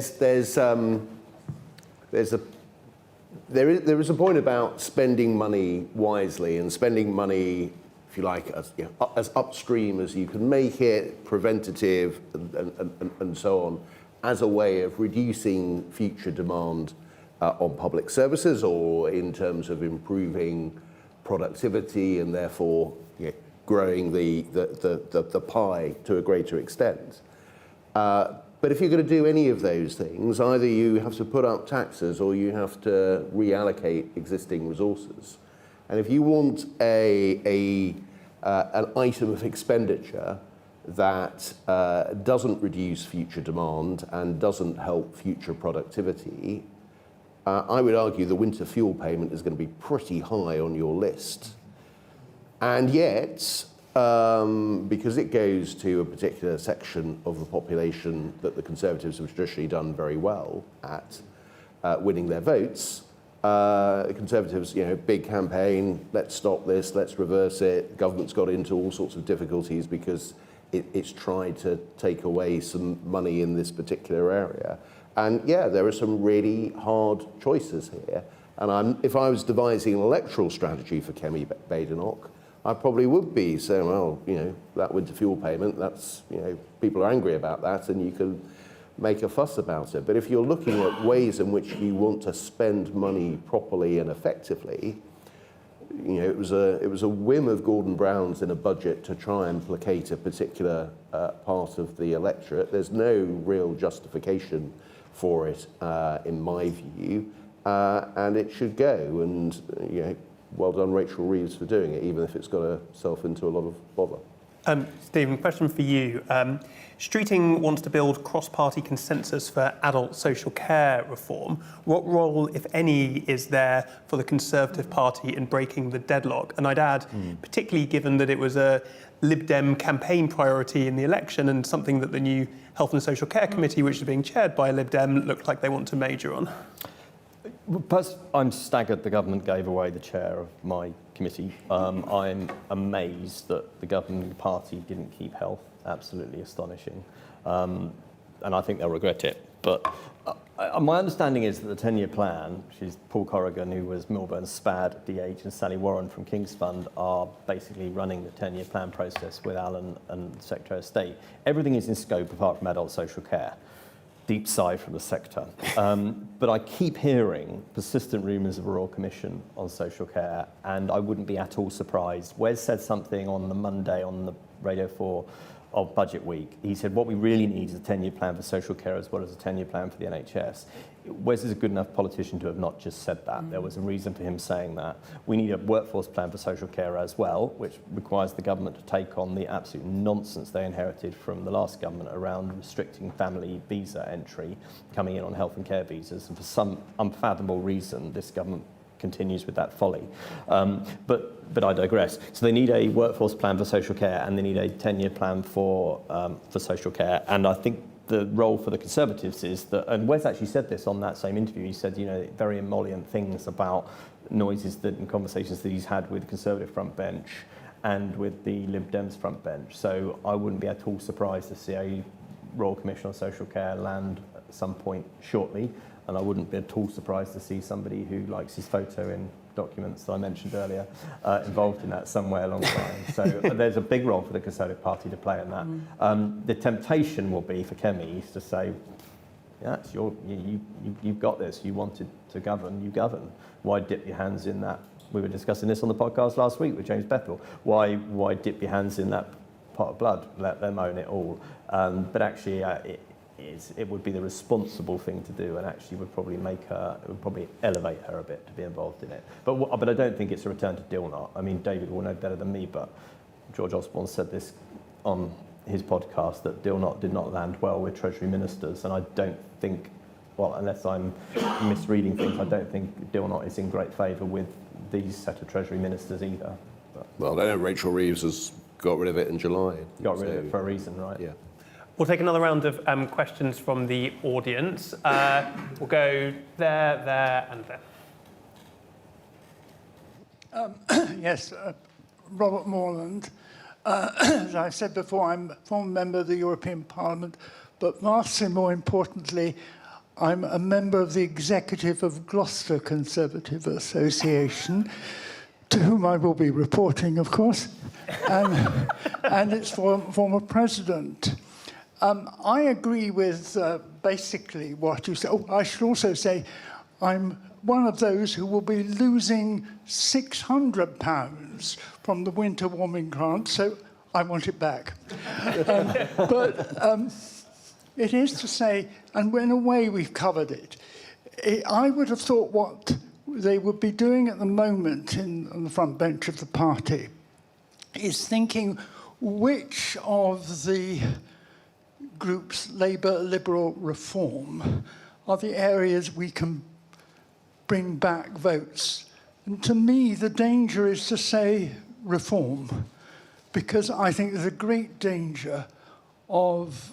is a point about spending money wisely and spending money, if you like, as upstream as you can make it, preventative, and so on, as a way of reducing future demand on public services, or in terms of improving productivity and therefore growing the pie to a greater extent. But if you're going to do any of those things, either you have to put up taxes or you have to reallocate existing resources. And if you want an item of expenditure that doesn't reduce future demand and doesn't help future productivity, I would argue the winter fuel payment is going to be pretty high on your list. And yet, because it goes to a particular section of the population that the Conservatives have traditionally done very well at winning their votes, Conservatives, big campaign, let's stop this, let's reverse it. Government's got into all sorts of difficulties because it's tried to take away some money in this particular area. And there are some really hard choices here. And if I was devising an electoral strategy for Kemi Badenoch, I probably would be saying, well, that winter fuel payment, that's, people are angry about that and you can make a fuss about it. But if you're looking at ways in which you want to spend money properly and effectively, it was a whim of Gordon Brown's in a budget to try and placate a particular part of the electorate. There's no real justification for it, in my view, and it should go. And, well done, Rachel Reeves, for doing it, even if it's got herself into a lot of bother. Stephen, question for you. Streeting wants to build cross-party consensus for adult social care reform. What role, if any, is there for the Conservative Party in breaking the deadlock? And I'd add, particularly given that it was a Lib Dem campaign priority in the election and something that the new Health and Social Care Committee, which is being chaired by a Lib Dem, looked like they want to major on. First, I'm staggered the government gave away the chair of my committee. I'm amazed that the governing party didn't keep health. Absolutely astonishing. And I think they'll regret it. But my understanding is that the 10-year plan, which is Paul Corrigan, who was Milburn's SPAD, DH, and Sally Warren from King's Fund, are basically running the 10-year plan process with Alan and the Secretary of State. Everything is in scope apart from adult social care. Deep sigh from the sector. But I keep hearing persistent rumours of a Royal Commission on social care, and I wouldn't be at all surprised. Wes said something on the Monday on the Radio 4 of Budget Week. He said, what we really need is a 10-year plan for social care as well as a 10-year plan for the NHS. Wes is a good enough politician to have not just said that. There was a reason for him saying that. We need a workforce plan for social care as well, which requires the government to take on the absolute nonsense they inherited from the last government around restricting family visa entry, coming in on health and care visas. And for some unfathomable reason, this government continues with that folly. But I digress. So they need a workforce plan for social care and they need a 10-year plan for social care. And I think the role for the Conservatives is that, and Wes actually said this on that same interview, he said, very emollient things about noises and conversations that he's had with the Conservative frontbench and with the Lib Dems frontbench. So I wouldn't be at all surprised to see a Royal Commission on Social Care land at some point shortly, and I wouldn't be at all surprised to see somebody who likes his photo in documents that I mentioned earlier involved in that somewhere along the line. So there's a big role for the Conservative Party to play in that. The temptation will be for Kemi to say, yeah, it's you've got this, you wanted to govern, you govern. Why dip your hands in that? We were discussing this on the podcast last week with James Bethel. Why dip your hands in that pot of blood? Let them own it all. But actually, it would be the responsible thing to do, and actually would probably elevate her a bit to be involved in it. But I don't think it's a return to deal not. I mean, David will know better than me, but George Osborne said this on his podcast that deal not did not land well with Treasury ministers, and I don't think, well, unless I'm misreading things, I don't think deal not is in great favour with these set of Treasury ministers either. But well, I know Rachel Reeves has got rid of it in July. Got rid of it for a reason, right? Yeah. We'll take another round of questions from the audience. We'll go there, and there. Yes, Robert Morland. As I said before, I'm a former member of the European Parliament, but vastly more importantly, I'm a member of the executive of Gloucester Conservative Association, to whom I will be reporting, of course, and its former president. I agree with basically what you said. Oh, I should also say I'm one of those who will be losing £600 from the winter warming grant, so I want it back. But it is to say, and in a way we've covered it, I would have thought what they would be doing at the moment on the front bench of the party is thinking which of the groups, Labour, Liberal, Reform, are the areas we can bring back votes. And to me, the danger is to say Reform, because I think there's a great danger of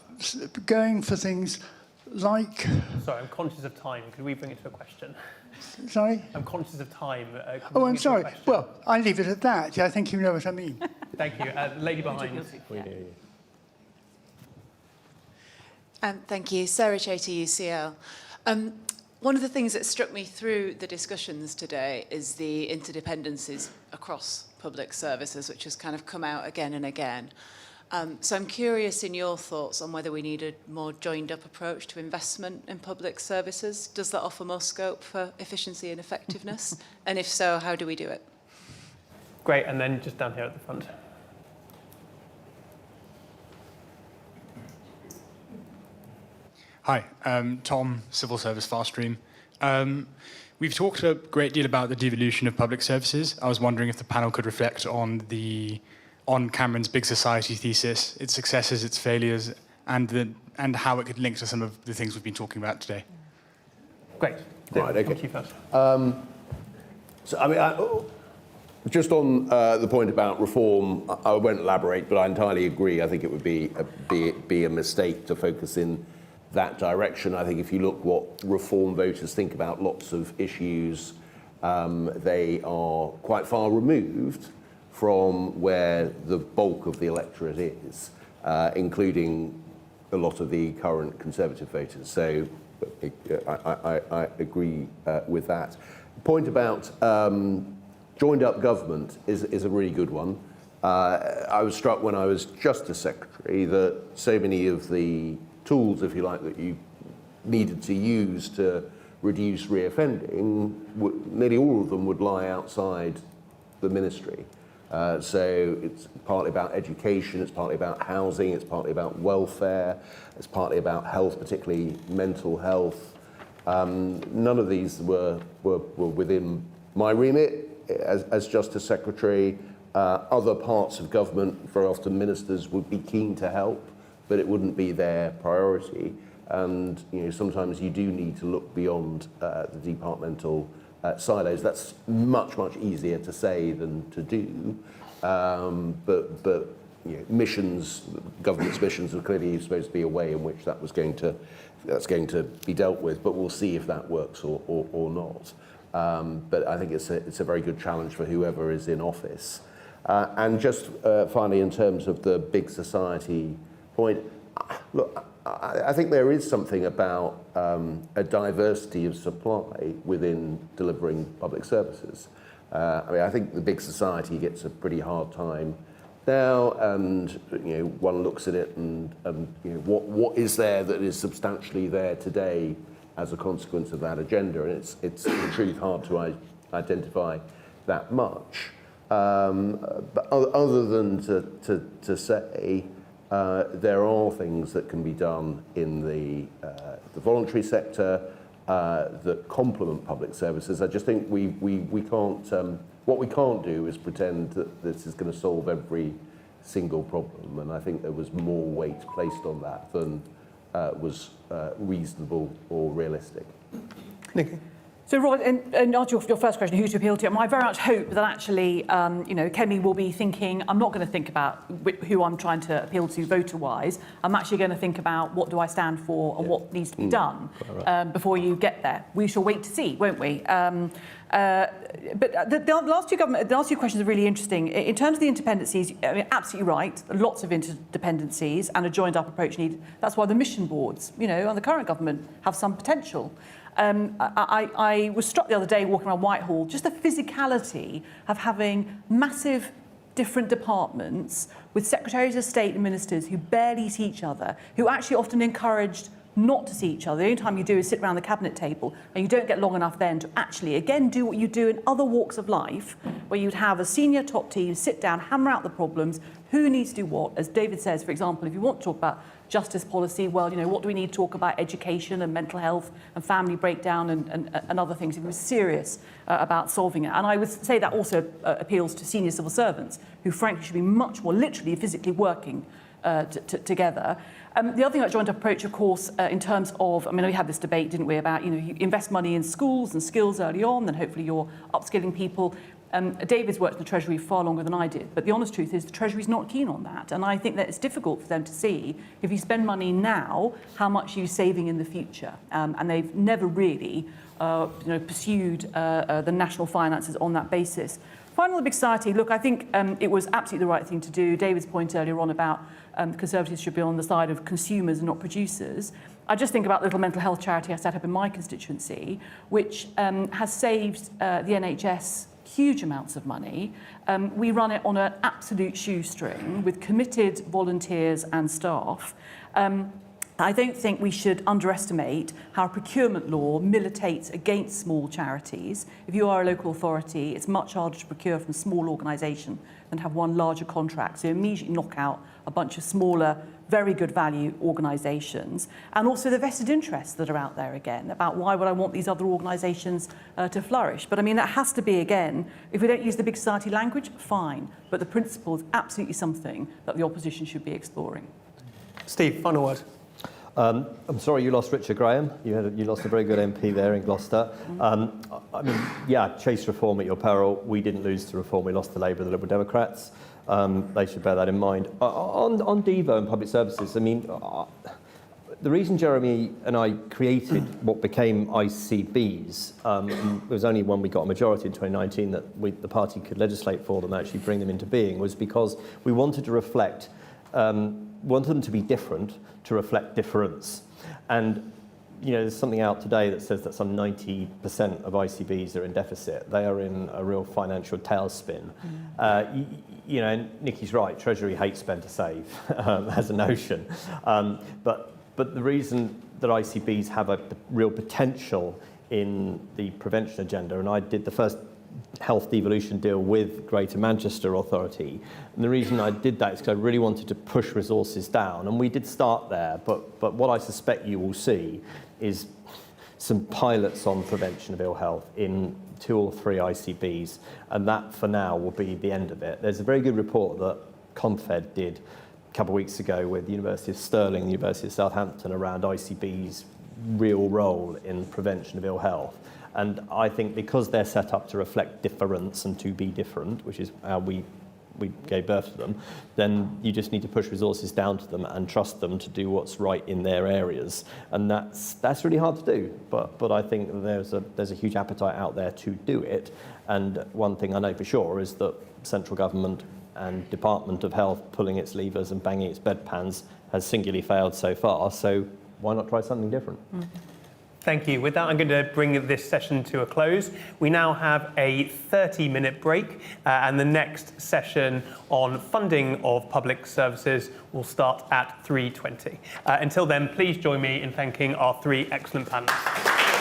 going for things like... Sorry, I'm conscious of time. Could we bring it to a question? Sorry? I'm conscious of time. Oh, I'm sorry. Well, I leave it at that. Yeah, I think you know what I mean. Thank you. Lady behind. Thank you. Sarah Chater, UCL. One of the things that struck me through the discussions today is the interdependencies across public services, which has kind of come out again and again. So I'm curious in your thoughts on whether we need a more joined-up approach to investment in public services. Does that offer more scope for efficiency and effectiveness? And if so, how do we do it? Great, and then just down here at the front. Hi, Tom, Civil Service Fast Stream. We've talked a great deal about the devolution of public services. I was wondering if the panel could reflect on Cameron's Big Society thesis, its successes, its failures, and how it could link to some of the things we've been talking about today. Great. Right, okay. Thank you first. So, I mean, just on the point about reform, I won't elaborate, but I entirely agree. I think it would be a mistake to focus in that direction. I think if you look what reform voters think about lots of issues, they are quite far removed from where the bulk of the electorate is, including a lot of the current Conservative voters. So I agree with that. Point about joined-up government is a really good one. I was struck when I was Justice Secretary that so many of the tools, if you like, that you needed to use to reduce reoffending, nearly all of them would lie outside the ministry. So it's partly about education, it's partly about housing, it's partly about welfare, it's partly about health, particularly mental health. None of these were within my remit as Justice Secretary. Other parts of government, very often ministers, would be keen to help, but it wouldn't be their priority. And sometimes you do need to look beyond the departmental silos. That's much easier to say than to do. But missions, government's missions were clearly supposed to be a way in which that's going to be dealt with, but we'll see if that works or not. But I think it's a very good challenge for whoever is in office. And just finally, in terms of the big society point, look, I think there is something about a diversity of supply within delivering public services. I think the big society gets a pretty hard time now, and one looks at it and what is there that is substantially there today as a consequence of that agenda, and it's in truth hard to identify that much. But other than to say there are things that can be done in the voluntary sector that complement public services. I just think we can't. What we can't do is pretend that this is going to solve every single problem, and I think there was more weight placed on that than was reasonable or realistic. Nicky? So, Robert, and answer your first question, who to appeal to, I very much hope that actually, Kemi will be thinking, I'm not going to think about who I'm trying to appeal to voter-wise. I'm actually going to think about what do I stand for and what needs to be done before you get there. We shall wait to see, won't we? But the last two questions are really interesting. In terms of the interdependencies, absolutely right. Lots of interdependencies and a joined-up approach needed. That's why the mission boards, and the current government have some potential. I was struck the other day walking around Whitehall, just the physicality of having massive different departments with secretaries of state and ministers who barely see each other, who actually often encouraged not to see each other. The only time you do is sit around the cabinet table, and you don't get long enough then to actually, again, do what you do in other walks of life, where you'd have a senior top team sit down, hammer out the problems, who needs to do what. As David says, for example, if you want to talk about justice policy, well, what do we need to talk about education and mental health and family breakdown and other things if we were serious about solving it. And I would say that also appeals to senior civil servants, who frankly should be much more literally, physically working together. The other thing about joint approach, of course, in terms of, we had this debate, didn't we, about, you invest money in schools and skills early on, then hopefully you're upskilling people. David's worked in the Treasury far longer than I did, but the honest truth is the Treasury's not keen on that. And I think that it's difficult for them to see, if you spend money now, how much you're saving in the future. And they've never really pursued the national finances on that basis. Final big society, look, I think it was absolutely the right thing to do. David's point earlier on about Conservatives should be on the side of consumers and not producers. I just think about the little mental health charity I set up in my constituency, which has saved the NHS huge amounts of money. We run it on an absolute shoestring with committed volunteers and staff. I don't think we should underestimate how procurement law militates against small charities. If you are a local authority, it's much harder to procure from a small organisation than have one larger contract. So immediately knock out a bunch of smaller, very good value organisations, and also the vested interests that are out there again about why would I want these other organisations to flourish. But that has to be, again, if we don't use the big society language, fine, but the principle is absolutely something that the opposition should be exploring. Steve, final word. I'm sorry you lost Richard Graham. You lost a very good MP there in Gloucester. Chase reform at your peril. We didn't lose to reform. We lost to Labour and the Liberal Democrats. They should bear that in mind. On Devo and public services, the reason Jeremy and I created what became ICBs, it was only when we got a majority in 2019 that the party could legislate for them, actually bring them into being, was because we wanted to reflect, wanted them to be different, to reflect difference. And there's something out today that says that some 90% of ICBs are in deficit. They are in a real financial tailspin. And Nicky's right, Treasury hates spend to save as a notion. But the reason that ICBs have a real potential in the prevention agenda, and I did the first health devolution deal with Greater Manchester Authority. And the reason I did that is because I really wanted to push resources down. And we did start there, but what I suspect you will see is some pilots on prevention of ill health in 2 or 3 ICBs. And that, for now, will be the end of it. There's a very good report that Confed did a couple of weeks ago with the University of Stirling and the University of Southampton around ICB's real role in prevention of ill health. And I think because they're set up to reflect difference and to be different, which is how we we gave birth to them, then you just need to push resources down to them and trust them to do what's right in their areas. And that's really hard to do, but I think there's a huge appetite out there to do it. And one thing I know for sure is that central government and Department of Health pulling its levers and banging its bedpans has singularly failed so far, so why not try something different? Thank you. With that, I'm going to bring this session to a close. We now have a 30-minute break, and the next session on funding of public services will start at 3:20. Until then, please join me in thanking our three excellent panelists.